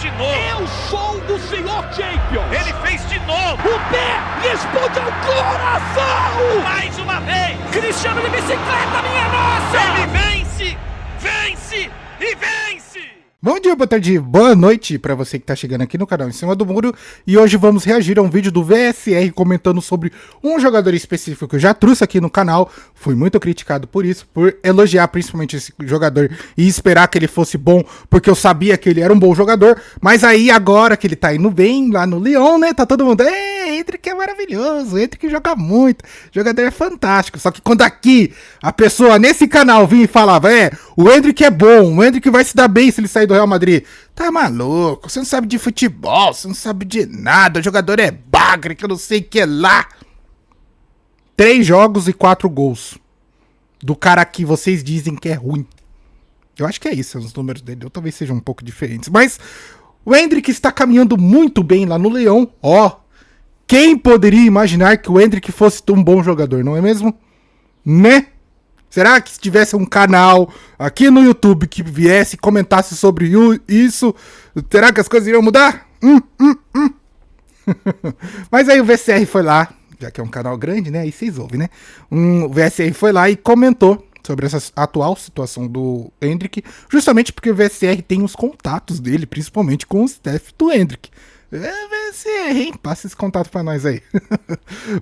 de novo. Eu sou o senhor Champions. Ele fez de novo. O pé responde ao coração. Mais uma vez. Cristiano de bicicleta, minha nossa. Ele vence, vence e vence. Bom dia, boa tarde, boa noite pra você que tá chegando aqui no canal Em Cima do Muro. E hoje vamos reagir a um vídeo do VSR comentando sobre um jogador específico que eu já trouxe aqui no canal. Fui muito criticado por isso, por elogiar principalmente esse jogador e esperar que ele fosse bom, porque eu sabia que ele era um bom jogador. Mas aí agora que ele tá indo bem lá no Lyon, né, tá todo mundo... Endrick é maravilhoso, Endrick joga muito, o jogador é fantástico. Só que quando aqui a pessoa nesse canal vinha e falava, o Endrick é bom, o Endrick vai se dar bem se ele sair do Real Madrid. Tá maluco, você não sabe de futebol, você não sabe de nada, o jogador é bagre, que eu não sei o que lá. 3 jogos e 4 gols do cara que vocês dizem que é ruim. Eu acho que é isso, os números dele, ou talvez sejam um pouco diferentes. Mas o Endrick está caminhando muito bem lá no Lyon, Quem poderia imaginar que o Endrick fosse um bom jogador, não é mesmo? Né? Será que se tivesse um canal aqui no YouTube que viesse e comentasse sobre isso, será que as coisas iriam mudar? Mas aí o VSR foi lá, já que é um canal grande, né? Aí vocês ouvem, né? O VSR foi lá e comentou sobre essa atual situação do Endrick, justamente porque o VSR tem os contatos dele, principalmente com o staff do Endrick. VSR, hein? Passa esse contato pra nós aí.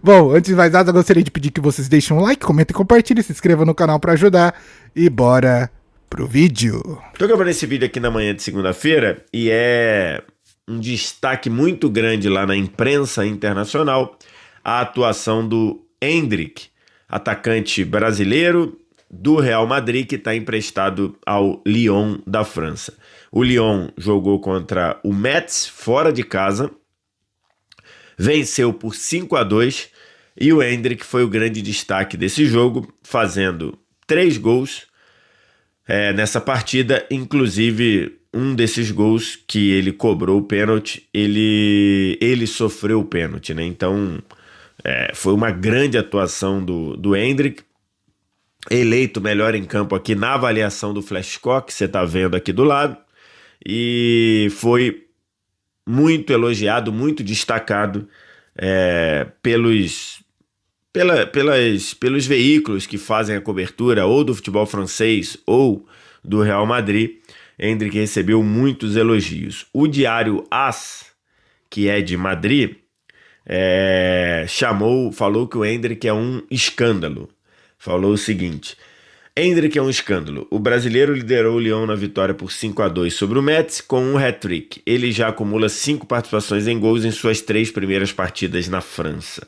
Bom, antes de mais nada, eu gostaria de pedir que vocês deixem um like, comentem, compartilhem, se inscrevam no canal pra ajudar. E bora pro vídeo. Tô gravando esse vídeo aqui na manhã de segunda-feira e é um destaque muito grande lá na imprensa internacional a atuação do Endrick, atacante brasileiro do Real Madrid, que está emprestado ao Lyon da França. O Lyon jogou contra o Metz fora de casa, venceu por 5-2 e o Endrick foi o grande destaque desse jogo, fazendo 3 gols nessa partida, inclusive um desses gols que ele cobrou o pênalti, ele sofreu o pênalti, né? Então foi uma grande atuação do Endrick, eleito melhor em campo aqui na avaliação do Flashscore, que você está vendo aqui do lado, e foi muito elogiado, muito destacado pelos veículos que fazem a cobertura ou do futebol francês ou do Real Madrid. Endrick recebeu muitos elogios. O diário AS, que é de Madrid, falou que o Endrick é um escândalo. Falou o seguinte: Endrick é um escândalo. O brasileiro liderou o Lyon na vitória por 5-2 sobre o Metz com um hat-trick. Ele já acumula 5 participações em gols em suas 3 primeiras partidas na França.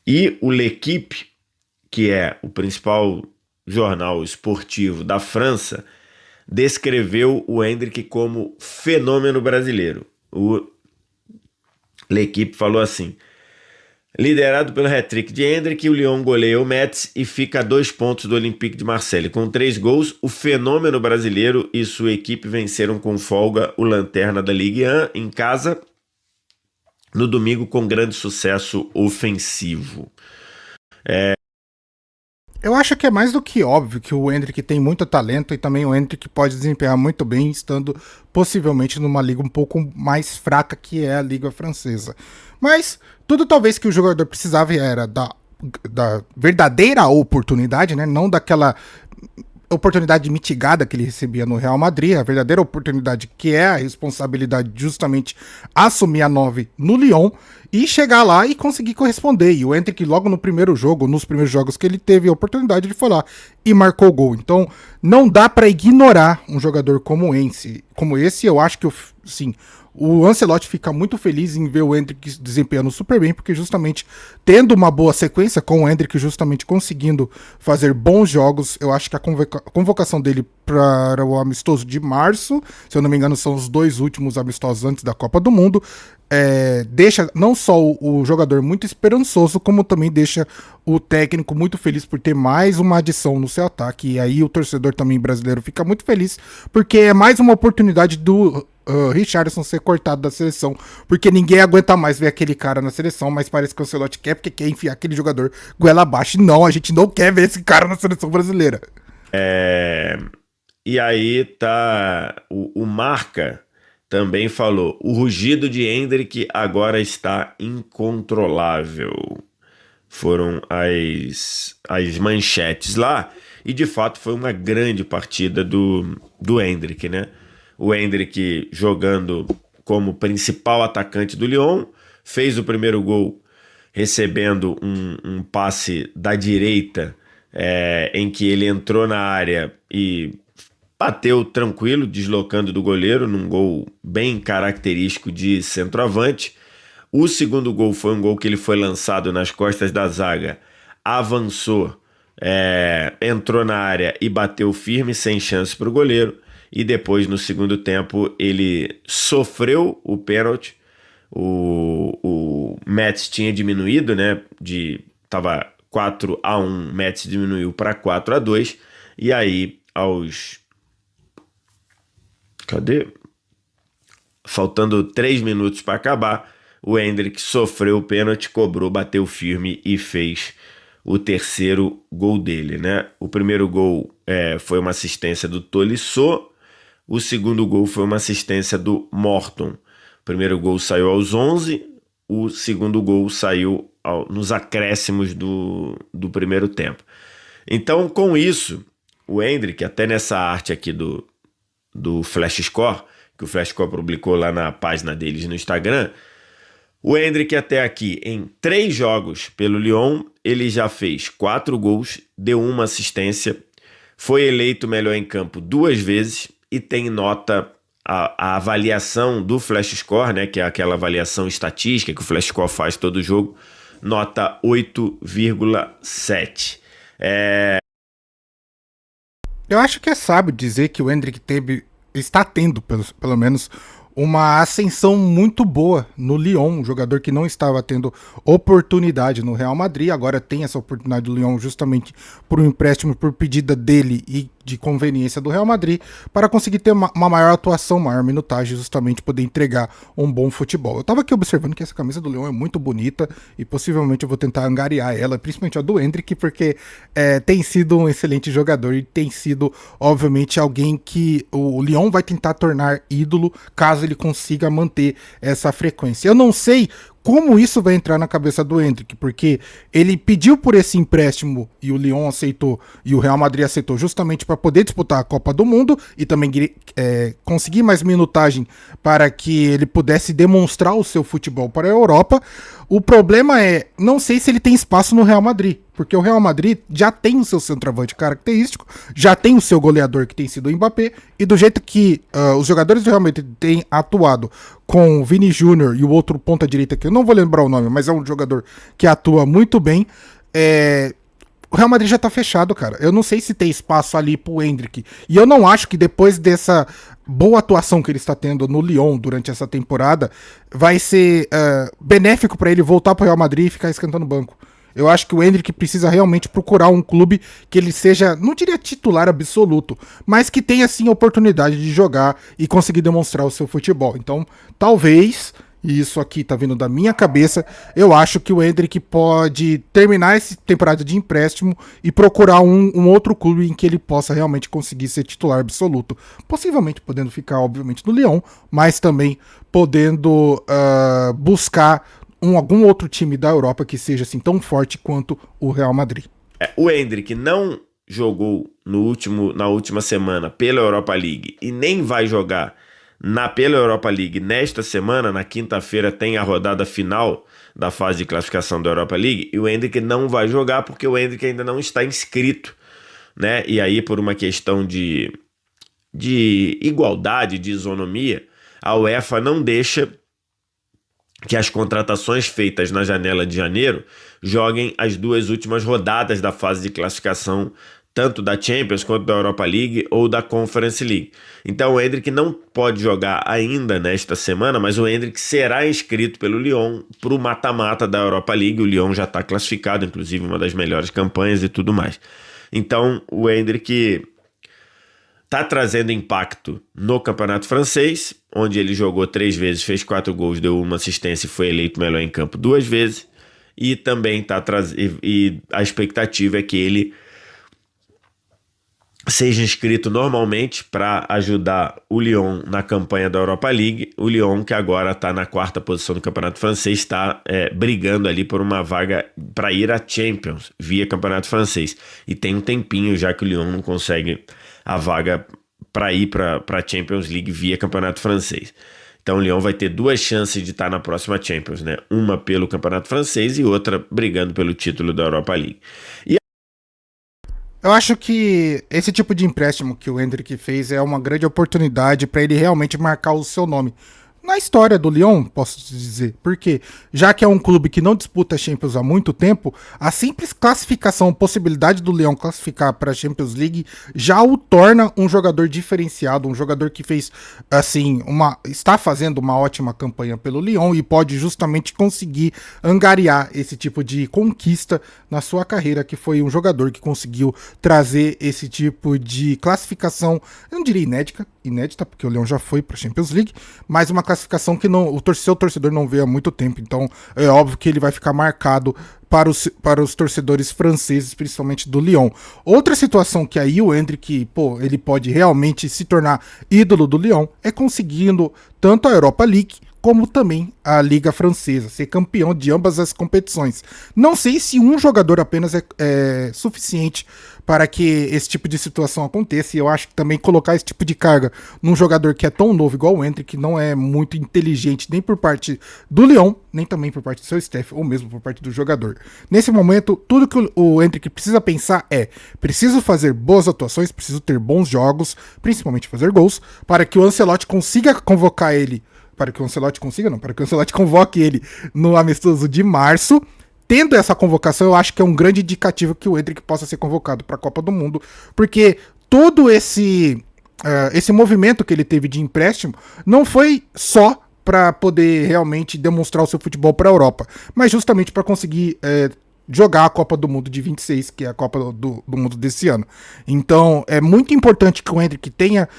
E o L'Équipe, que é o principal jornal esportivo da França, descreveu o Endrick como fenômeno brasileiro. O L'Équipe falou assim: liderado pelo hat-trick de Endrick, o Lyon goleia o Metz e fica a 2 pontos do Olympique de Marseille. Com 3 gols, o fenômeno brasileiro e sua equipe venceram com folga o lanterna da Ligue 1 em casa no domingo com grande sucesso ofensivo. Eu acho que é mais do que óbvio que o Endrick tem muito talento e também o Endrick pode desempenhar muito bem estando possivelmente numa liga um pouco mais fraca que é a liga francesa. Mas tudo talvez que o jogador precisava era da verdadeira oportunidade, né? Não daquela oportunidade mitigada que ele recebia no Real Madrid, a verdadeira oportunidade que é a responsabilidade de justamente assumir a 9 no Lyon e chegar lá e conseguir corresponder. E o Endrick logo no primeiro jogo, nos primeiros jogos que ele teve a oportunidade, ele foi lá e marcou o gol. Então não dá para ignorar um jogador como esse. Eu acho que sim, o Ancelotti fica muito feliz em ver o Endrick desempenhando super bem, porque justamente tendo uma boa sequência, com o Endrick justamente conseguindo fazer bons jogos, eu acho que a convocação dele para o amistoso de março, se eu não me engano são os 2 últimos amistosos antes da Copa do Mundo, deixa não só o jogador muito esperançoso, como também deixa o técnico muito feliz por ter mais uma adição no seu ataque. E aí o torcedor também brasileiro fica muito feliz, porque é mais uma oportunidade do Richarlison ser cortado da seleção, porque ninguém aguenta mais ver aquele cara na seleção, mas parece que o Ancelotti quer, porque quer enfiar aquele jogador goela abaixo. Não, a gente não quer ver esse cara na seleção brasileira. E aí tá o Marca também falou: o rugido de Endrick agora está incontrolável. Foram as manchetes lá, e de fato foi uma grande partida do Endrick, né? O Endrick jogando como principal atacante do Lyon, fez o primeiro gol recebendo um passe da direita, em que ele entrou na área e bateu tranquilo, deslocando do goleiro, num gol bem característico de centroavante. O segundo gol foi um gol que ele foi lançado nas costas da zaga, avançou, entrou na área e bateu firme, sem chance para o goleiro. E depois, no segundo tempo, ele sofreu o pênalti. O Metz tinha diminuído, né? Estava 4-1, Metz diminuiu para 4-2. E aí, faltando 3 minutos para acabar, o Endrick sofreu o pênalti, cobrou, bateu firme e fez o terceiro gol dele, né? O primeiro gol foi uma assistência do Tolisso, o segundo gol foi uma assistência do Morton. O primeiro gol saiu aos 11, o segundo gol saiu nos acréscimos do primeiro tempo. Então, com isso, o Endrick, até nessa arte aqui do Flash Score, que o Flash Score publicou lá na página deles no Instagram, o Endrick até aqui, em 3 jogos pelo Lyon, ele já fez 4 gols, deu 1 assistência, foi eleito melhor em campo 2 vezes e tem nota, a avaliação do Flash Score, né, que é aquela avaliação estatística que o Flash Score faz todo jogo, nota 8,7. Eu acho que é sábio dizer que o Endrick está tendo, pelo menos, uma ascensão muito boa no Lyon, um jogador que não estava tendo oportunidade no Real Madrid, agora tem essa oportunidade do Lyon justamente por um empréstimo por pedida dele e de conveniência do Real Madrid, para conseguir ter uma maior atuação, maior minutagem, justamente poder entregar um bom futebol. Eu estava aqui observando que essa camisa do Lyon é muito bonita e possivelmente eu vou tentar angariar ela, principalmente a do Endrick, porque tem sido um excelente jogador e tem sido, obviamente, alguém que o Lyon vai tentar tornar ídolo caso ele consiga manter essa frequência. Eu não sei como isso vai entrar na cabeça do Endrick, porque ele pediu por esse empréstimo e o Lyon aceitou e o Real Madrid aceitou justamente para poder disputar a Copa do Mundo e também conseguir mais minutagem para que ele pudesse demonstrar o seu futebol para a Europa. O problema não sei se ele tem espaço no Real Madrid, porque o Real Madrid já tem o seu centroavante característico, já tem o seu goleador que tem sido o Mbappé, e do jeito que os jogadores do Real Madrid têm atuado com o Vini Júnior e o outro ponta-direita, que eu não vou lembrar o nome, mas é um jogador que atua muito bem, o Real Madrid já tá fechado, cara. Eu não sei se tem espaço ali pro Endrick. E eu não acho que depois dessa boa atuação que ele está tendo no Lyon durante essa temporada, vai ser benéfico para ele voltar pro Real Madrid e ficar esquentando o banco. Eu acho que o Endrick precisa realmente procurar um clube que ele seja, não diria titular absoluto, mas que tenha sim a oportunidade de jogar e conseguir demonstrar o seu futebol. Então, talvez, e isso aqui tá vindo da minha cabeça, eu acho que o Endrick pode terminar essa temporada de empréstimo e procurar um outro clube em que ele possa realmente conseguir ser titular absoluto. Possivelmente podendo ficar, obviamente, no Lyon, mas também podendo buscar algum outro time da Europa que seja assim tão forte quanto o Real Madrid. O Endrick não jogou na última semana pela Europa League e nem vai jogar pela Europa League nesta semana. Na quinta-feira tem a rodada final da fase de classificação da Europa League e o Endrick não vai jogar porque o Endrick ainda não está inscrito, né? E aí, por uma questão de igualdade, de isonomia, a UEFA não deixa que as contratações feitas na janela de janeiro joguem as 2 últimas rodadas da fase de classificação, tanto da Champions quanto da Europa League ou da Conference League. Então o Endrick não pode jogar ainda nesta semana, mas o Endrick será inscrito pelo Lyon para o mata-mata da Europa League. O Lyon já está classificado, inclusive uma das melhores campanhas e tudo mais. Então o Endrick está trazendo impacto no campeonato francês, onde ele jogou 3 vezes, fez 4 gols, deu 1 assistência e foi eleito melhor em campo 2 vezes. E também a expectativa é que ele seja inscrito normalmente para ajudar o Lyon na campanha da Europa League. O Lyon, que agora está na 4ª posição do Campeonato Francês, está brigando ali por uma vaga para ir à Champions via Campeonato Francês. E tem um tempinho já que o Lyon não consegue a vaga para ir para a Champions League via Campeonato Francês. Então o Lyon vai ter 2 chances de estar na próxima Champions, né? Uma pelo Campeonato Francês e outra brigando pelo título da Europa League. Eu acho que esse tipo de empréstimo que o Endrick fez é uma grande oportunidade para ele realmente marcar o seu nome na história do Lyon, posso dizer. Porque, já que é um clube que não disputa a Champions há muito tempo, a simples classificação, a possibilidade do Lyon classificar para a Champions League já o torna um jogador diferenciado, um jogador que fez, assim, está fazendo uma ótima campanha pelo Lyon e pode justamente conseguir angariar esse tipo de conquista na sua carreira, que foi um jogador que conseguiu trazer esse tipo de classificação, eu não diria inédita, porque o Lyon já foi para a Champions League, mas uma classificação que seu torcedor não vê há muito tempo. Então é óbvio que ele vai ficar marcado para os torcedores franceses, principalmente do Lyon. Outra situação que aí o Endrick, ele pode realmente se tornar ídolo do Lyon é conseguindo tanto a Europa League como também a Liga Francesa, ser campeão de ambas as competições. Não sei se um jogador apenas é suficiente para que esse tipo de situação aconteça, e eu acho que também colocar esse tipo de carga num jogador que é tão novo igual o Endrick, não é muito inteligente nem por parte do Lyon, nem também por parte do seu staff, ou mesmo por parte do jogador. Nesse momento, tudo que o Endrick precisa pensar preciso fazer boas atuações, preciso ter bons jogos, principalmente fazer gols, para que o Ancelotti consiga convocar ele, para que o Ancelotti convoque ele no amistoso de março. Tendo essa convocação, eu acho que é um grande indicativo que o Endrick possa ser convocado para a Copa do Mundo, porque todo esse movimento que ele teve de empréstimo não foi só para poder realmente demonstrar o seu futebol para a Europa, mas justamente para conseguir jogar a Copa do Mundo de 26, que é a Copa do Mundo desse ano. Então é muito importante que o Endrick tenha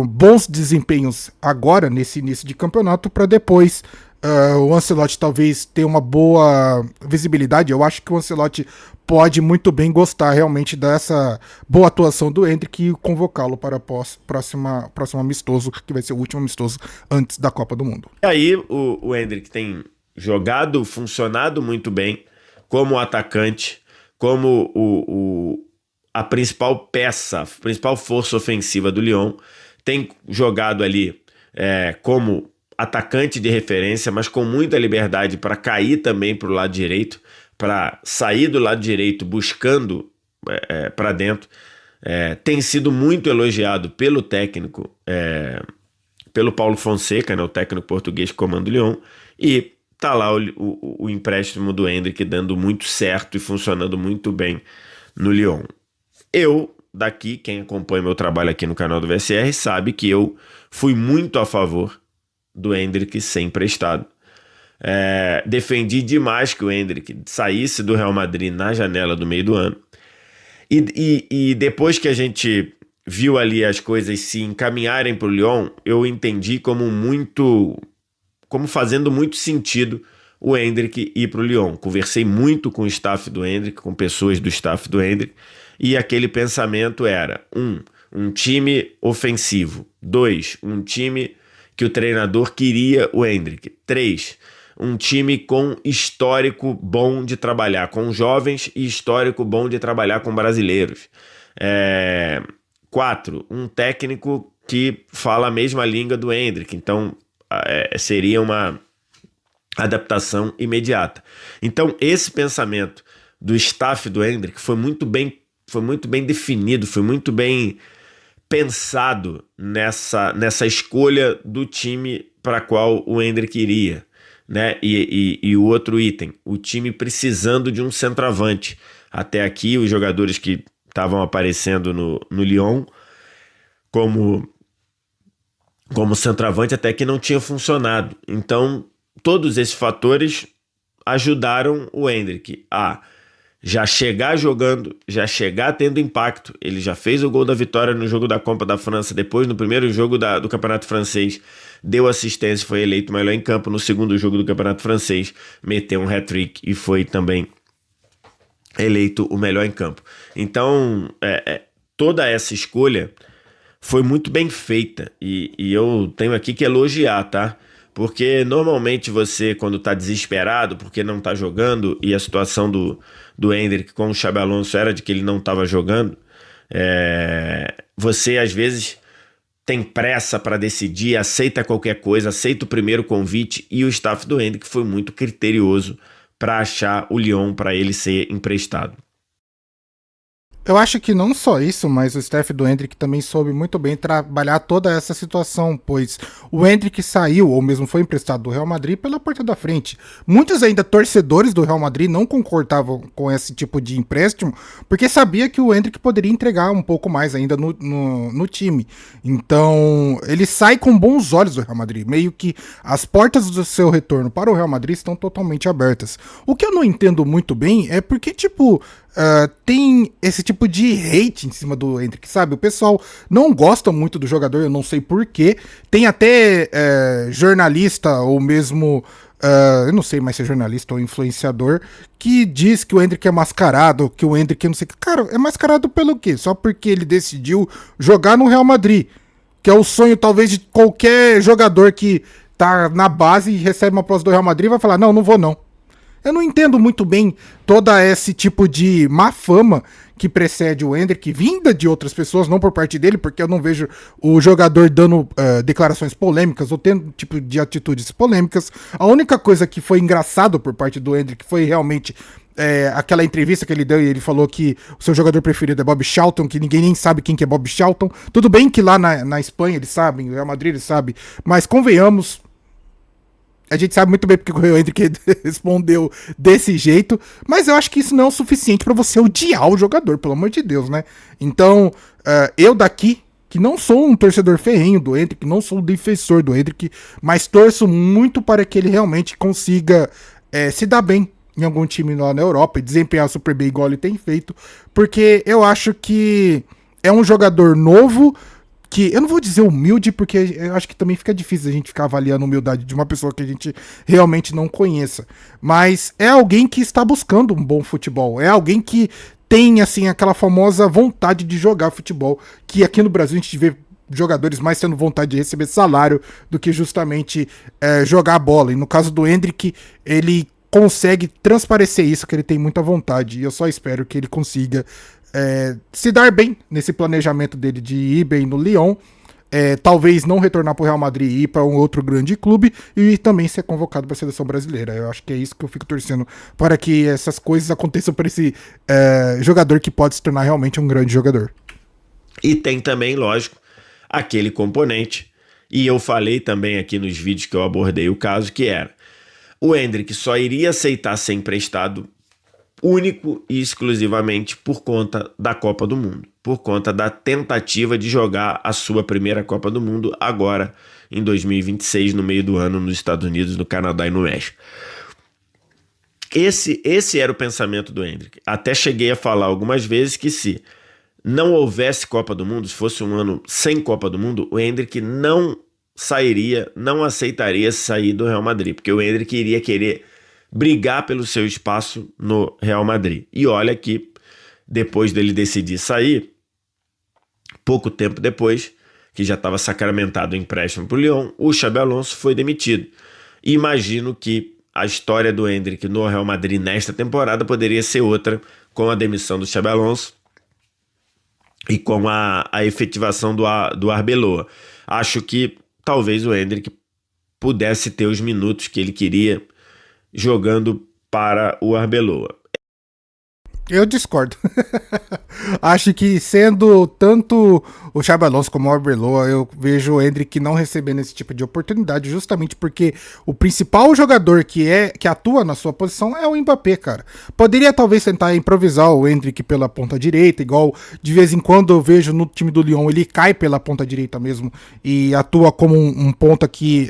bons desempenhos agora nesse início de campeonato, para depois o Ancelotti talvez ter uma boa visibilidade. Eu acho que o Ancelotti pode muito bem gostar realmente dessa boa atuação do Endrick e convocá-lo para o próximo amistoso, que vai ser o último amistoso antes da Copa do Mundo. E aí o Endrick tem funcionado muito bem como atacante, como a principal peça, a principal força ofensiva do Lyon. Tem jogado ali como atacante de referência, mas com muita liberdade para cair também para o lado direito, para sair do lado direito buscando para dentro. Tem sido muito elogiado pelo técnico, pelo Paulo Fonseca, né, o técnico português que comanda o Lyon, e tá lá o empréstimo do Endrick dando muito certo e funcionando muito bem no Lyon. Daqui, quem acompanha meu trabalho aqui no canal do VSR sabe que eu fui muito a favor do Endrick ser emprestado. Defendi demais que o Endrick saísse do Real Madrid na janela do meio do ano. E depois que a gente viu ali as coisas se encaminharem para o Lyon, eu entendi como fazendo muito sentido o Endrick ir para o Lyon. Conversei muito com o staff do Endrick, com pessoas do staff do Endrick, e aquele pensamento era: um time ofensivo; 2, um time que o treinador queria o Endrick; 3, um time com histórico bom de trabalhar com jovens e histórico bom de trabalhar com brasileiros; 4, um técnico que fala a mesma língua do Endrick, então seria uma adaptação imediata. Então esse pensamento do staff do Endrick foi muito bem definido, foi muito bem pensado nessa escolha do time para qual o Endrick iria, né? E o outro item, o time precisando de um centroavante. Até aqui, os jogadores que estavam aparecendo no Lyon como centroavante até que não tinha funcionado. Então, todos esses fatores ajudaram o Endrick a já chegar jogando, já chegar tendo impacto. Ele já fez o gol da vitória no jogo da Copa da França, depois no primeiro jogo do Campeonato Francês deu assistência, foi eleito melhor em campo. No segundo jogo do Campeonato Francês meteu um hat-trick e foi também eleito o melhor em campo. Então toda essa escolha foi muito bem feita e eu tenho aqui que elogiar, tá? Porque normalmente você, quando tá desesperado porque não tá jogando, e a situação do Endrick com o Xabi Alonso era de que ele não tava jogando, você às vezes tem pressa para decidir, aceita qualquer coisa, aceita o primeiro convite, e o staff do Endrick foi muito criterioso para achar o Lyon para ele ser emprestado. Eu acho que não só isso, mas o staff do Endrick também soube muito bem trabalhar toda essa situação, pois o Endrick saiu, ou mesmo foi emprestado do Real Madrid, pela porta da frente. Muitos ainda torcedores do Real Madrid não concordavam com esse tipo de empréstimo, porque sabia que o Endrick poderia entregar um pouco mais ainda no time. Então, ele sai com bons olhos do Real Madrid, meio que as portas do seu retorno para o Real Madrid estão totalmente abertas. O que eu não entendo muito bem é porque, tipo... tem esse tipo de hate em cima do Endrick, sabe? O pessoal não gosta muito do jogador, eu não sei porquê. Tem até jornalista ou mesmo... eu não sei mais se é jornalista ou influenciador, que diz que o Endrick é mascarado, que o Endrick é não sei o que. Cara, é mascarado pelo quê? Só porque ele decidiu jogar no Real Madrid, que é o sonho talvez de qualquer jogador que tá na base e recebe uma proposta do Real Madrid e vai falar, não vou não. Eu não entendo muito bem toda esse tipo de má fama que precede o Endrick, vinda de outras pessoas, não por parte dele, porque eu não vejo o jogador dando declarações polêmicas ou tendo tipo de atitudes polêmicas. A única coisa que foi engraçado por parte do Endrick foi realmente aquela entrevista que ele deu e ele falou que o seu jogador preferido é Bob Charlton, que ninguém nem sabe quem que é Bob Charlton. Tudo bem que lá na Espanha eles sabem, no Real Madrid eles sabem, mas convenhamos, a gente sabe muito bem porque o Endrick respondeu desse jeito, mas eu acho que isso não é o suficiente pra você odiar o jogador, pelo amor de Deus, né? Então, eu daqui, que não sou um torcedor ferrenho do Endrick, não sou um defensor do Endrick, mas torço muito para que ele realmente consiga se dar bem em algum time lá na Europa e desempenhar super bem igual ele tem feito, porque eu acho que é um jogador novo, que eu não vou dizer humilde, porque eu acho que também fica difícil a gente ficar avaliando a humildade de uma pessoa que a gente realmente não conheça. Mas é alguém que está buscando um bom futebol. É alguém que tem, assim, aquela famosa vontade de jogar futebol, que aqui no Brasil a gente vê jogadores mais tendo vontade de receber salário do que justamente jogar a bola. E no caso do Endrick, ele consegue transparecer isso, que ele tem muita vontade. E eu só espero que ele consiga se dar bem nesse planejamento dele de ir bem no Lyon, talvez não retornar para o Real Madrid e ir para um outro grande clube e também ser convocado para a seleção brasileira. Eu acho que é isso que eu fico torcendo, para que essas coisas aconteçam para esse jogador que pode se tornar realmente um grande jogador. E tem também, lógico, aquele componente, e eu falei também aqui nos vídeos que eu abordei o caso, que era o Endrick só iria aceitar ser emprestado único e exclusivamente por conta da Copa do Mundo, por conta da tentativa de jogar a sua primeira Copa do Mundo agora em 2026, no meio do ano, nos Estados Unidos, no Canadá e no México. Esse era o pensamento do Endrick. Até cheguei a falar algumas vezes que se não houvesse Copa do Mundo, se fosse um ano sem Copa do Mundo, o Endrick não sairia, não aceitaria sair do Real Madrid, porque o Endrick iria querer brigar pelo seu espaço no Real Madrid. E olha que depois dele decidir sair, pouco tempo depois, que já estava sacramentado o empréstimo para o Lyon, o Xabi Alonso foi demitido. E imagino que a história do Endrick no Real Madrid nesta temporada poderia ser outra, com a demissão do Xabi Alonso e com a efetivação do Arbeloa. Acho que talvez o Endrick pudesse ter os minutos que ele queria jogando para o Arbeloa. Eu discordo. Acho que sendo tanto o Xabi Alonso como o Arbeloa, eu vejo o Endrick não recebendo esse tipo de oportunidade, justamente porque o principal jogador que atua na sua posição é o Mbappé, cara. Poderia talvez tentar improvisar o Endrick pela ponta direita, igual de vez em quando eu vejo no time do Lyon, ele cai pela ponta direita mesmo e atua como um ponta que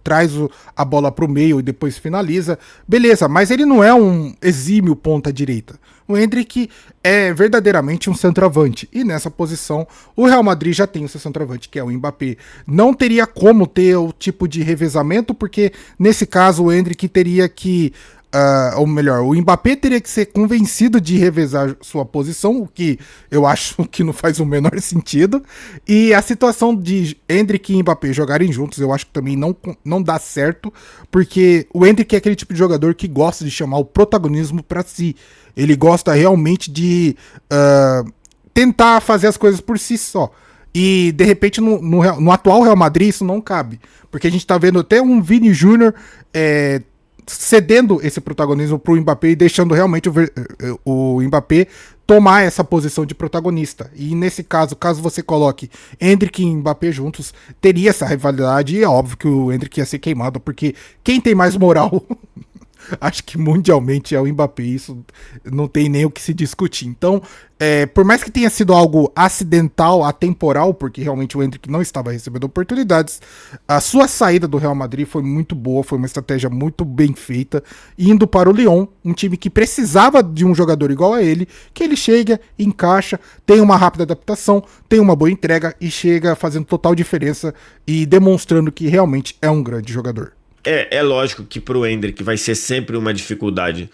traz a bola pro meio e depois finaliza. Beleza, mas ele não é um exímio ponta direita. O Endrick é verdadeiramente um centroavante, e nessa posição o Real Madrid já tem o seu centroavante, que é o Mbappé. Não teria como ter o tipo de revezamento, porque nesse caso o Endrick teria que ou melhor, o Mbappé teria que ser convencido de revezar sua posição, o que eu acho que não faz o menor sentido. E a situação de Endrick e Mbappé jogarem juntos, eu acho que também não dá certo, porque o Endrick é aquele tipo de jogador que gosta de chamar o protagonismo para si. Ele gosta realmente de tentar fazer as coisas por si só. E, de repente, no atual Real Madrid, isso não cabe. Porque a gente tá vendo até um Vini Júnior cedendo esse protagonismo pro Mbappé e deixando realmente o Mbappé tomar essa posição de protagonista. E, nesse caso você coloque Endrick e Mbappé juntos, teria essa rivalidade. E é óbvio que o Endrick ia ser queimado, porque quem tem mais moral... Acho que mundialmente é o Mbappé, isso não tem nem o que se discutir. Então, por mais que tenha sido algo acidental, atemporal, porque realmente o Endrick não estava recebendo oportunidades, a sua saída do Real Madrid foi muito boa, foi uma estratégia muito bem feita, indo para o Lyon, um time que precisava de um jogador igual a ele, que ele chega, encaixa, tem uma rápida adaptação, tem uma boa entrega e chega fazendo total diferença e demonstrando que realmente é um grande jogador. É lógico que pro Endrick vai ser sempre uma dificuldade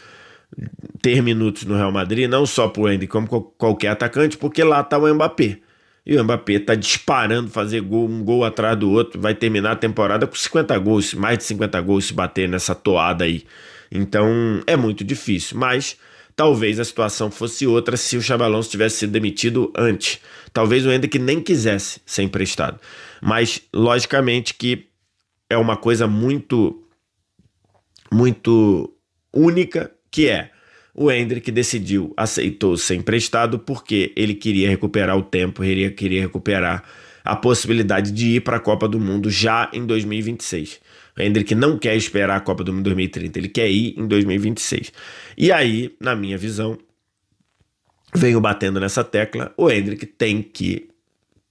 ter minutos no Real Madrid, não só pro Endrick, como qualquer atacante, porque lá tá o Mbappé. E o Mbappé tá disparando, fazer gol, um gol atrás do outro, vai terminar a temporada com 50 gols, mais de 50 gols se bater nessa toada aí. Então é muito difícil, mas talvez a situação fosse outra se o Xabi Alonso tivesse sido demitido antes. Talvez o Endrick nem quisesse ser emprestado. Mas, logicamente que é uma coisa muito única, que é o Endrick aceitou ser emprestado porque ele queria recuperar o tempo, ele queria recuperar a possibilidade de ir para a Copa do Mundo já em 2026. O Endrick não quer esperar a Copa do Mundo 2030, ele quer ir em 2026. E aí, na minha visão, venho batendo nessa tecla, o Endrick tem que,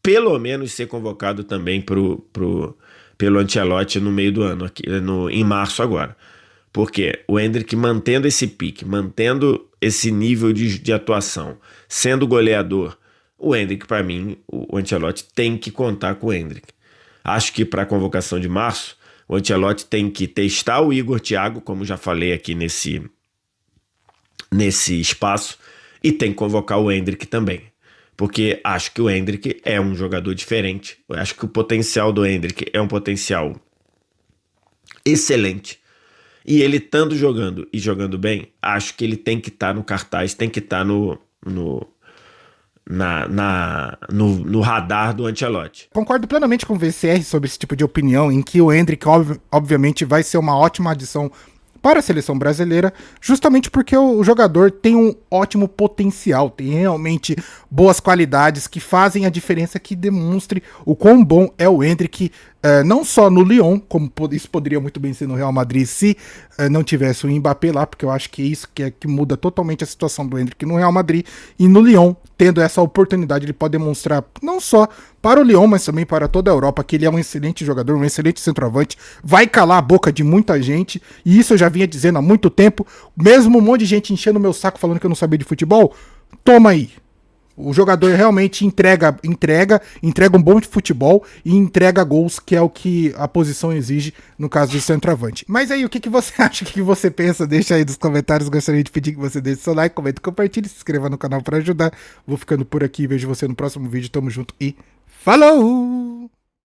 pelo menos, ser convocado também pelo Ancelotti no meio do ano, em março agora. Porque o Endrick mantendo esse pique, mantendo esse nível de atuação, sendo goleador, o Endrick, para mim, o Ancelotti tem que contar com o Endrick. Acho que para a convocação de março, o Ancelotti tem que testar o Igor Thiago, como já falei aqui nesse espaço, e tem que convocar o Endrick também. Porque acho que o Endrick é um jogador diferente. Eu acho que o potencial do Endrick é um potencial excelente. E ele estando jogando e jogando bem, acho que ele tem que estar no cartaz, tem que estar no radar do Ancelotti. Concordo plenamente com o VCR sobre esse tipo de opinião, em que o Endrick obviamente vai ser uma ótima adição para a seleção brasileira, justamente porque o jogador tem um ótimo potencial, tem realmente boas qualidades que fazem a diferença, que demonstre o quão bom é o Endrick, não só no Lyon, como isso poderia muito bem ser no Real Madrid se não tivesse o Mbappé lá, porque eu acho que é isso que muda totalmente a situação do Endrick no Real Madrid, e no Lyon, tendo essa oportunidade, ele pode demonstrar não só para o Lyon, mas também para toda a Europa, que ele é um excelente jogador, um excelente centroavante, vai calar a boca de muita gente, e isso eu já vinha dizendo há muito tempo, mesmo um monte de gente enchendo o meu saco falando que eu não sabia de futebol, toma aí. O jogador realmente entrega um bom de futebol e entrega gols, que é o que a posição exige no caso de centroavante. Mas aí, o que você acha, o que você pensa? Deixa aí nos comentários, gostaria de pedir que você deixe seu like, comente, compartilhe, se inscreva no canal para ajudar. Vou ficando por aqui, vejo você no próximo vídeo, tamo junto e falou!